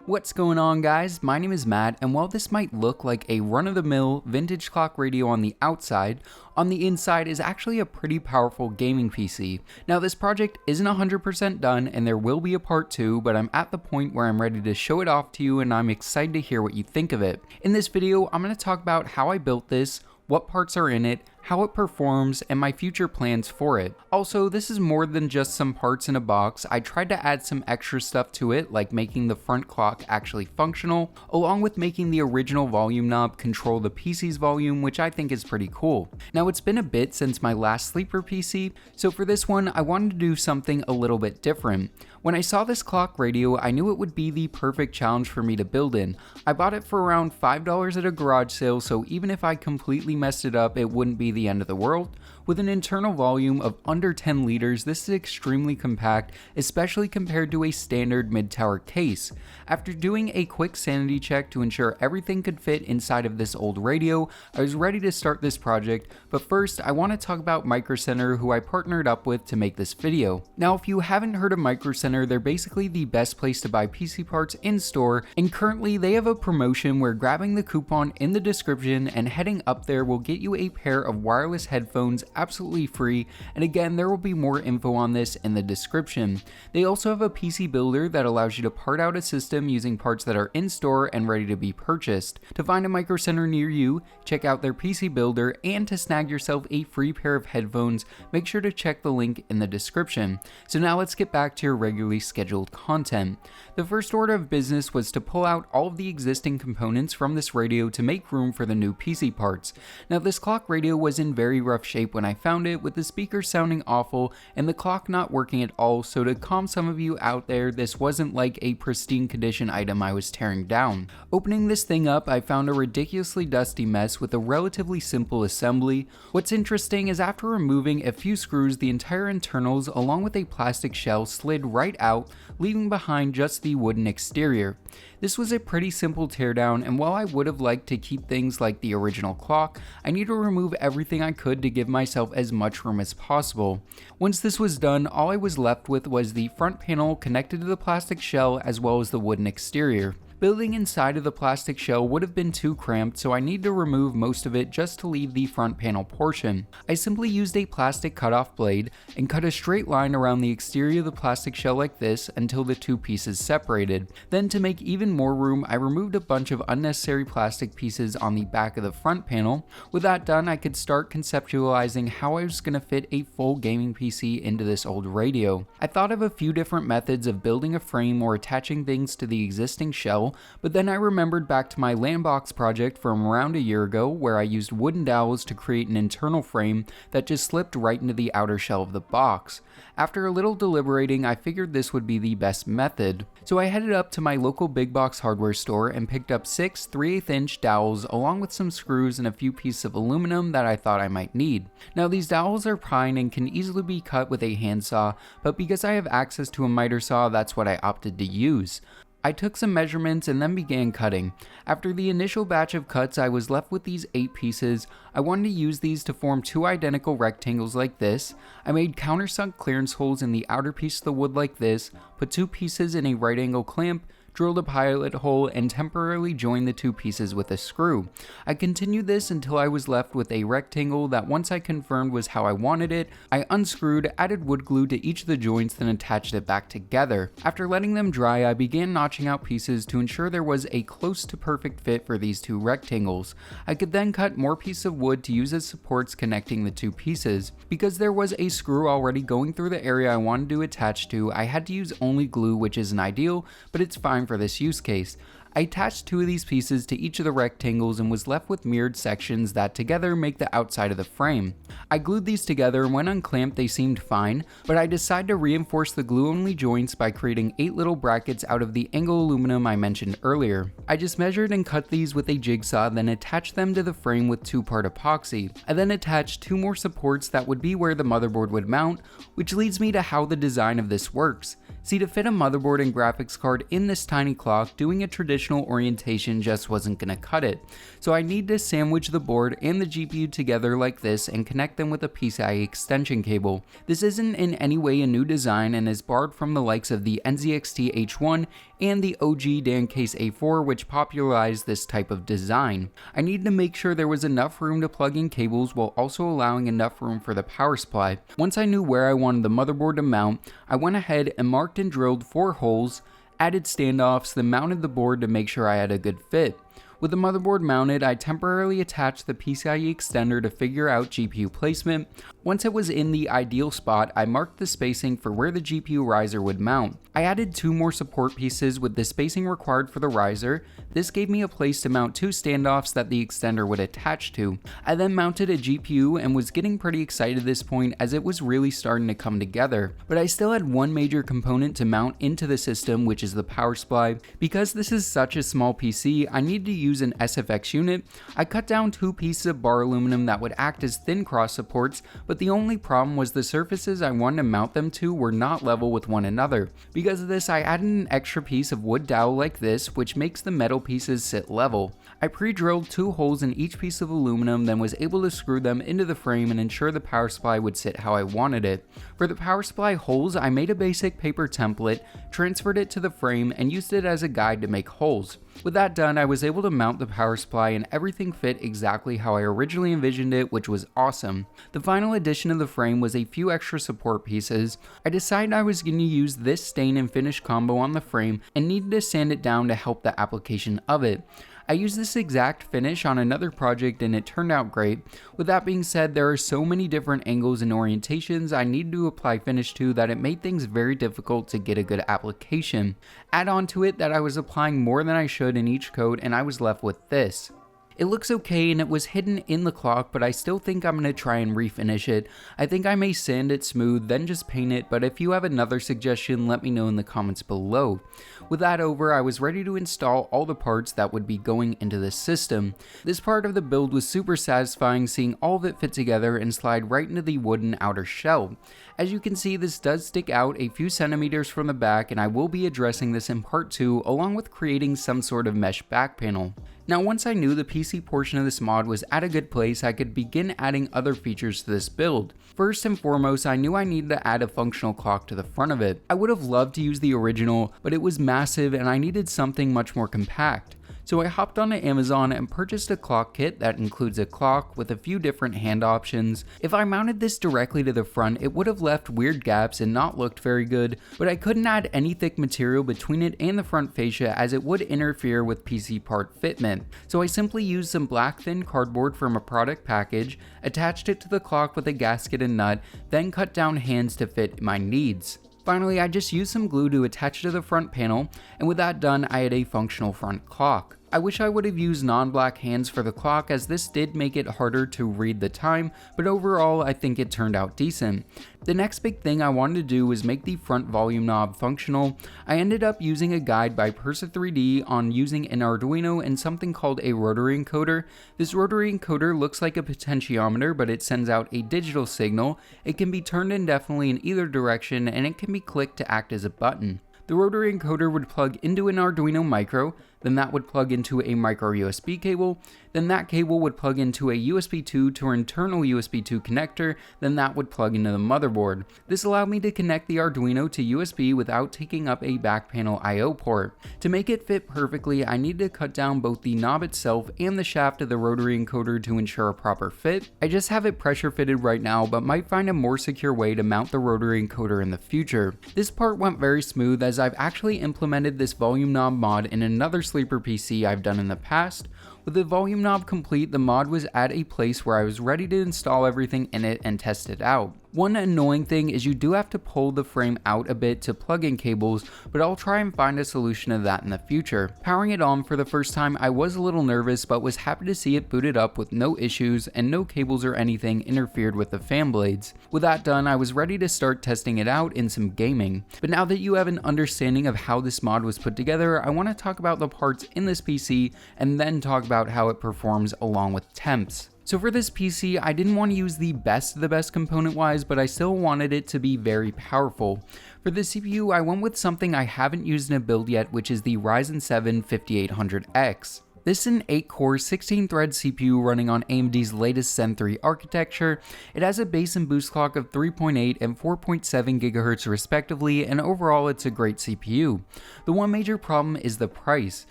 What's going on, guys? My name is Matt, and while this might look like a run-of-the-mill vintage clock radio on the outside, on the inside is actually a pretty powerful gaming PC. Now, this project isn't 100% done, and there will be a part 2, but I'm at the point where I'm ready to show it off to you, and I'm excited to hear what you think of it. In this video, I'm going to talk about how I built this, what parts are in it, how it performs, and my future plans for it. Also, this is more than just some parts in a box. I tried to add some extra stuff to it, like making the front clock actually functional, along with making the original volume knob control the PC's volume, which I think is pretty cool. Now, it's been a bit since my last sleeper PC, so for this one, I wanted to do something a little bit different. When I saw this clock radio, I knew it would be the perfect challenge for me to build in. I bought it for around $5 at a garage sale, so even if I completely messed it up, it wouldn't be the end of the world. With an internal volume of under 10 liters, this is extremely compact, especially compared to a standard mid-tower case. After doing a quick sanity check to ensure everything could fit inside of this old radio, I was ready to start this project, but first I want to talk about MICROCENTER, who I partnered up with to make this video. Now, if you haven't heard of MICROCENTER, they're basically the best place to buy PC parts in store, and currently they have a promotion where grabbing the coupon in the description and heading up there will get you a pair of wireless headphones absolutely free, and again, there will be more info on this in the description. They also have a PC builder that allows you to part out a system using parts that are in store and ready to be purchased. To find a MICROCENTER near you, check out their PC builder, and to snag yourself a free pair of headphones, make sure to check the link in the description. So now let's get back to your regularly scheduled content. The first order of business was to pull out all of the existing components from this radio to make room for the new PC parts. Now, this clock radio was in very rough shape when I found it, with the speakers sounding awful and the clock not working at all, so to calm some of you out there, this wasn't like a pristine condition item I was tearing down. Opening this thing up, I found a ridiculously dusty mess with a relatively simple assembly. What's interesting is after removing a few screws, the entire internals along with a plastic shell slid right out, leaving behind just the wooden exterior. This was a pretty simple teardown, and while I would have liked to keep things like the original clock, I need to remove everything I could to give myself as much room as possible. Once this was done, all I was left with was the front panel connected to the plastic shell as well as the wooden exterior. Building inside of the plastic shell would have been too cramped, so I need to remove most of it just to leave the front panel portion. I simply used a plastic cutoff blade and cut a straight line around the exterior of the plastic shell like this until the two pieces separated. Then, to make even more room, I removed a bunch of unnecessary plastic pieces on the back of the front panel. With that done, I could start conceptualizing how I was going to fit a full gaming PC into this old radio. I thought of a few different methods of building a frame or attaching things to the existing shell, but then I remembered back to my Landbox project from around a year ago, where I used wooden dowels to create an internal frame that just slipped right into the outer shell of the box. After a little deliberating, I figured this would be the best method. So I headed up to my local big box hardware store and picked up 6 3/8" dowels along with some screws and a few pieces of aluminum that I thought I might need. Now, these dowels are pine and can easily be cut with a handsaw, but because I have access to a miter saw, that's what I opted to use. I took some measurements and then began cutting. After the initial batch of cuts, I was left with these 8 pieces. I wanted to use these to form 2 identical rectangles like this. I made countersunk clearance holes in the outer piece of the wood like this, put 2 pieces in a right angle clamp, drilled a pilot hole, and temporarily joined the 2 pieces with a screw. I continued this until I was left with a rectangle that, once I confirmed was how I wanted it, I unscrewed, added wood glue to each of the joints, then attached it back together. After letting them dry, I began notching out pieces to ensure there was a close to perfect fit for these 2 rectangles. I could then cut more pieces of wood to use as supports connecting the 2 pieces. Because there was a screw already going through the area I wanted to attach to, I had to use only glue, which isn't ideal, but it's fine for this use case. I attached 2 of these pieces to each of the rectangles and was left with mirrored sections that together make the outside of the frame. I glued these together, and when unclamped they seemed fine, but I decided to reinforce the glue-only joints by creating 8 little brackets out of the angle aluminum I mentioned earlier. I just measured and cut these with a jigsaw, then attached them to the frame with 2-part epoxy. I then attached 2 more supports that would be where the motherboard would mount, which leads me to how the design of this works. See, to fit a motherboard and graphics card in this tiny clock, doing a traditional orientation just wasn't gonna cut it. So I need to sandwich the board and the GPU together like this and connect them with a PCIe extension cable. This isn't in any way a new design and is borrowed from the likes of the NZXT H1 and the OG Dan Case A4, which popularized this type of design. I needed to make sure there was enough room to plug in cables while also allowing enough room for the power supply. Once I knew where I wanted the motherboard to mount, I went ahead and marked and drilled 4 holes, added standoffs, then mounted the board to make sure I had a good fit. With the motherboard mounted, I temporarily attached the PCIe extender to figure out GPU placement. Once it was in the ideal spot, I marked the spacing for where the GPU riser would mount. I added 2 more support pieces with the spacing required for the riser. This gave me a place to mount 2 standoffs that the extender would attach to. I then mounted a GPU and was getting pretty excited at this point as it was really starting to come together. But I still had one major component to mount into the system, which is the power supply. Because this is such a small PC, I needed to use an SFX unit. I cut down 2 pieces of bar aluminum that would act as thin cross supports, but the only problem was the surfaces I wanted to mount them to were not level with one another. Because of this, I added an extra piece of wood dowel like this, which makes the metal pieces sit level. I pre-drilled 2 holes in each piece of aluminum, then was able to screw them into the frame and ensure the power supply would sit how I wanted it. For the power supply holes, I made a basic paper template, transferred it to the frame, and used it as a guide to make holes. With that done, I was able to mount the power supply and everything fit exactly how I originally envisioned it, which was awesome. The final addition of the frame was a few extra support pieces. I decided I was going to use this stain and finish combo on the frame and needed to sand it down to help the application of it. I used this exact finish on another project and it turned out great. With that being said, there are so many different angles and orientations I needed to apply finish to that it made things very difficult to get a good application. Add on to it that I was applying more than I should in each coat and I was left with this. It looks okay and it was hidden in the clock, but I still think I'm going to try and refinish it. I think I may sand it smooth, then just paint it, but if you have another suggestion, let me know in the comments below. With that over, I was ready to install all the parts that would be going into the system. This part of the build was super satisfying, seeing all of it fit together and slide right into the wooden outer shell. As you can see, this does stick out a few centimeters from the back, and I will be addressing this in part 2, along with creating some sort of mesh back panel. Now, once I knew the PC portion of this mod was at a good place, I could begin adding other features to this build. First and foremost, I knew I needed to add a functional clock to the front of it. I would have loved to use the original, but it was massive and I needed something much more compact. So I hopped onto Amazon and purchased a clock kit that includes a clock with a few different hand options. If I mounted this directly to the front, it would have left weird gaps and not looked very good, but I couldn't add any thick material between it and the front fascia as it would interfere with PC part fitment. So I simply used some black thin cardboard from a product package, attached it to the clock with a gasket and nut, then cut down hands to fit my needs. Finally, I just used some glue to attach it to the front panel, and with that done, I had a functional front clock. I wish I would have used non-black hands for the clock, as this did make it harder to read the time, but overall I think it turned out decent. The next big thing I wanted to do was make the front volume knob functional. I ended up using a guide by Persa3D on using an Arduino and something called a rotary encoder. This rotary encoder looks like a potentiometer, but it sends out a digital signal. It can be turned indefinitely in either direction, and it can be clicked to act as a button. The rotary encoder would plug into an Arduino Micro, then that would plug into a micro USB cable, then that cable would plug into a USB 2 to an internal USB 2 connector, then that would plug into the motherboard. This allowed me to connect the Arduino to USB without taking up a back panel I/O port. To make it fit perfectly, I needed to cut down both the knob itself and the shaft of the rotary encoder to ensure a proper fit. I just have it pressure fitted right now, but might find a more secure way to mount the rotary encoder in the future. This part went very smooth, as I've actually implemented this volume knob mod in another sleeper PC I've done in the past. With the volume knob complete, the mod was at a place where I was ready to install everything in it and test it out. One annoying thing is you do have to pull the frame out a bit to plug in cables, but I'll try and find a solution to that in the future. Powering it on for the first time, I was a little nervous, but was happy to see it booted up with no issues and no cables or anything interfered with the fan blades. With that done, I was ready to start testing it out in some gaming. But now that you have an understanding of how this mod was put together, I want to talk about the parts in this PC and then talk about how it performs along with Temps. So for this PC, I didn't want to use the best of the best component wise, but I still wanted it to be very powerful. For the CPU, I went with something I haven't used in a build yet, which is the Ryzen 7 5800X. This is an 8-core, 16-thread CPU running on AMD's latest Zen 3 architecture. It has a base and boost clock of 3.8 and 4.7 GHz respectively, and overall it's a great CPU. The one major problem is the price.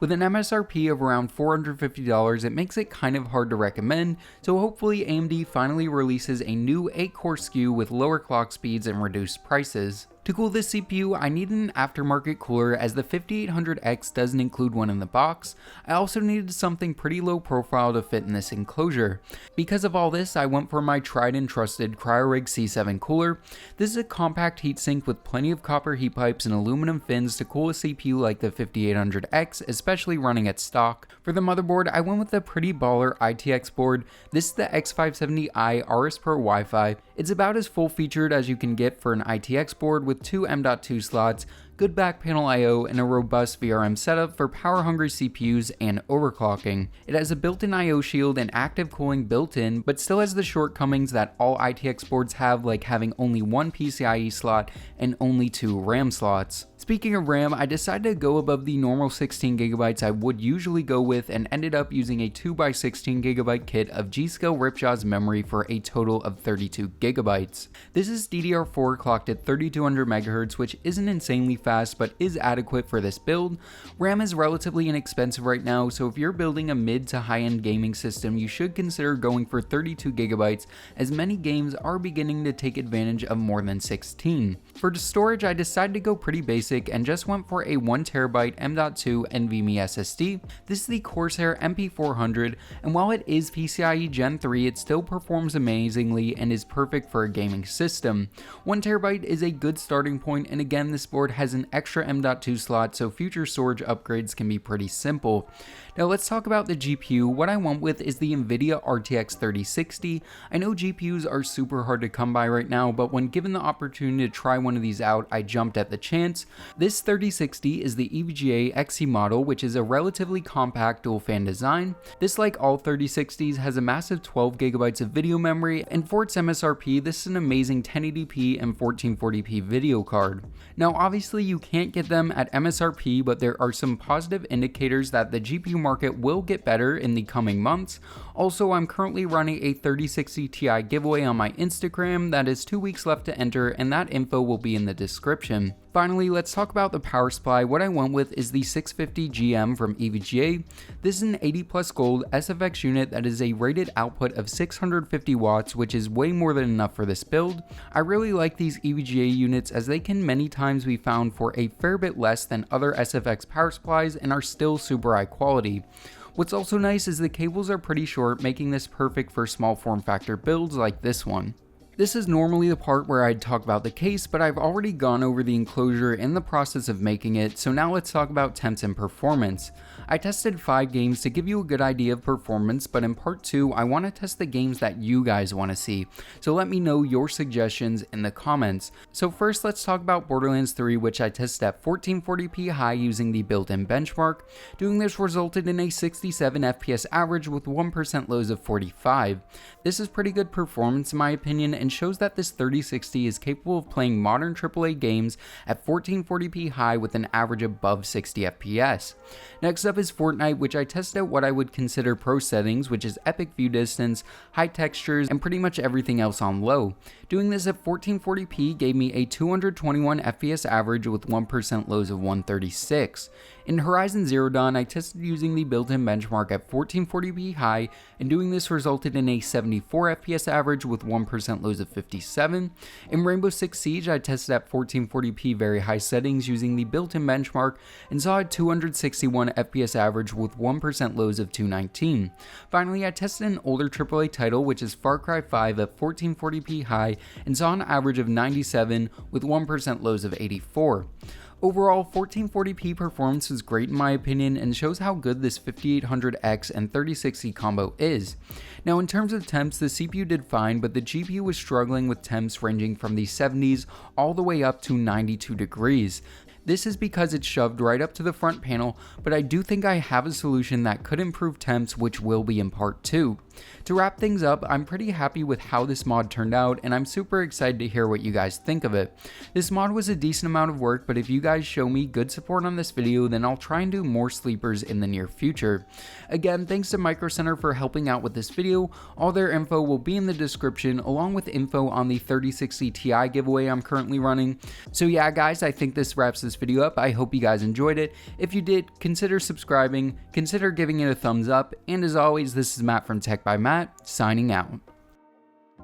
With an MSRP of around $450, it makes it kind of hard to recommend, so hopefully AMD finally releases a new 8-core SKU with lower clock speeds and reduced prices. To cool this CPU, I needed an aftermarket cooler as the 5800X doesn't include one in the box. I also needed something pretty low profile to fit in this enclosure. Because of all this, I went for my tried and trusted CryoRig C7 cooler. This is a compact heatsink with plenty of copper heat pipes and aluminum fins to cool a CPU like the 5800X, especially running at stock. For the motherboard, I went with the pretty baller ITX board. This is the X570i Aorus Pro Wi-Fi. It's about as full featured as you can get for an ITX board with two M.2 slots, good back panel I/O, and a robust VRM setup for power-hungry CPUs and overclocking. It has a built-in I/O shield and active cooling built in, but still has the shortcomings that all ITX boards have, like having only one PCIe slot and only 2 RAM slots. Speaking of RAM, I decided to go above the normal 16GB I would usually go with and ended up using a 2x16GB kit of G.Skill Ripjaw's memory for a total of 32GB. This is DDR4 clocked at 3200MHz, which isn't insanely fast but is adequate for this build. RAM is relatively inexpensive right now, so if you're building a mid to high-end gaming system, you should consider going for 32GB, as many games are beginning to take advantage of more than 16. For the storage, I decided to go pretty basic and just went for a 1TB M.2 NVMe SSD. This is the Corsair MP400, and while it is PCIe Gen 3, it still performs amazingly and is perfect for a gaming system. 1TB is a good starting point, and again, this board has an extra M.2 slot, so future storage upgrades can be pretty simple. Now let's talk about the GPU. What I went with is the NVIDIA RTX 3060. I know GPUs are super hard to come by right now, but when given the opportunity to try one of these out, I jumped at the chance. This 3060 is the EVGA XE model, which is a relatively compact dual fan design. This, like all 3060s, has a massive 12GB of video memory, and for its MSRP, this is an amazing 1080p and 1440p video card. Now obviously you can't get them at MSRP, but there are some positive indicators that the GPU market will get better in the coming months. Also, I'm currently running a 3060 Ti giveaway on my Instagram that is 2 weeks left to enter, and that info will be in the description. Finally, let's talk about the power supply. What I went with is the 650 GM from EVGA. This is an 80 plus gold SFX unit that is a rated output of 650 watts, which is way more than enough for this build. I really like these EVGA units as they can many times be found for a fair bit less than other SFX power supplies and are still super high quality. What's also nice is the cables are pretty short, making this perfect for small form factor builds like this one. This is normally the part where I'd talk about the case, but I've already gone over the enclosure in the process of making it, so now let's talk about Temps and Performance. I tested 5 games to give you a good idea of performance, but in part 2, I want to test the games that you guys want to see, so let me know your suggestions in the comments. So first, let's talk about Borderlands 3, which I tested at 1440p high using the built-in benchmark. Doing this resulted in a 67 FPS average with 1% lows of 45. This is pretty good performance in my opinion, and shows that this 3060 is capable of playing modern AAA games at 1440p high with an average above 60 FPS. Next up is Fortnite, which I tested at what I would consider pro settings, which is epic view distance, high textures, and pretty much everything else on low. Doing this at 1440p gave me a 221 FPS average with 1% lows of 136. In Horizon Zero Dawn, I tested using the built-in benchmark at 1440p high, and doing this resulted in a 74 FPS average with 1% lows of 57. In Rainbow Six Siege, I tested at 1440p very high settings using the built-in benchmark, and saw a 261 FPS average with 1% lows of 219. Finally, I tested an older AAA title, which is Far Cry 5 at 1440p high, and saw an average of 97 with 1% lows of 84. Overall, 1440p performance is great in my opinion and shows how good this 5800X and 3060 combo is. Now in terms of temps, the CPU did fine, but the GPU was struggling with temps ranging from the 70s all the way up to 92 degrees. This is because it's shoved right up to the front panel, but I do think I have a solution that could improve temps, which will be in part 2. To wrap things up, I'm pretty happy with how this mod turned out, and I'm super excited to hear what you guys think of it. This mod was a decent amount of work, but if you guys show me good support on this video, then I'll try and do more sleepers in the near future. Again, thanks to MICROCENTER for helping out with this video. All their info will be in the description, along with info on the 3060 Ti giveaway I'm currently running. So yeah guys, I think this wraps this video up. I hope you guys enjoyed it. If you did, consider subscribing, consider giving it a thumbs up, and as always, this is Matt from Tech by Matt, signing out.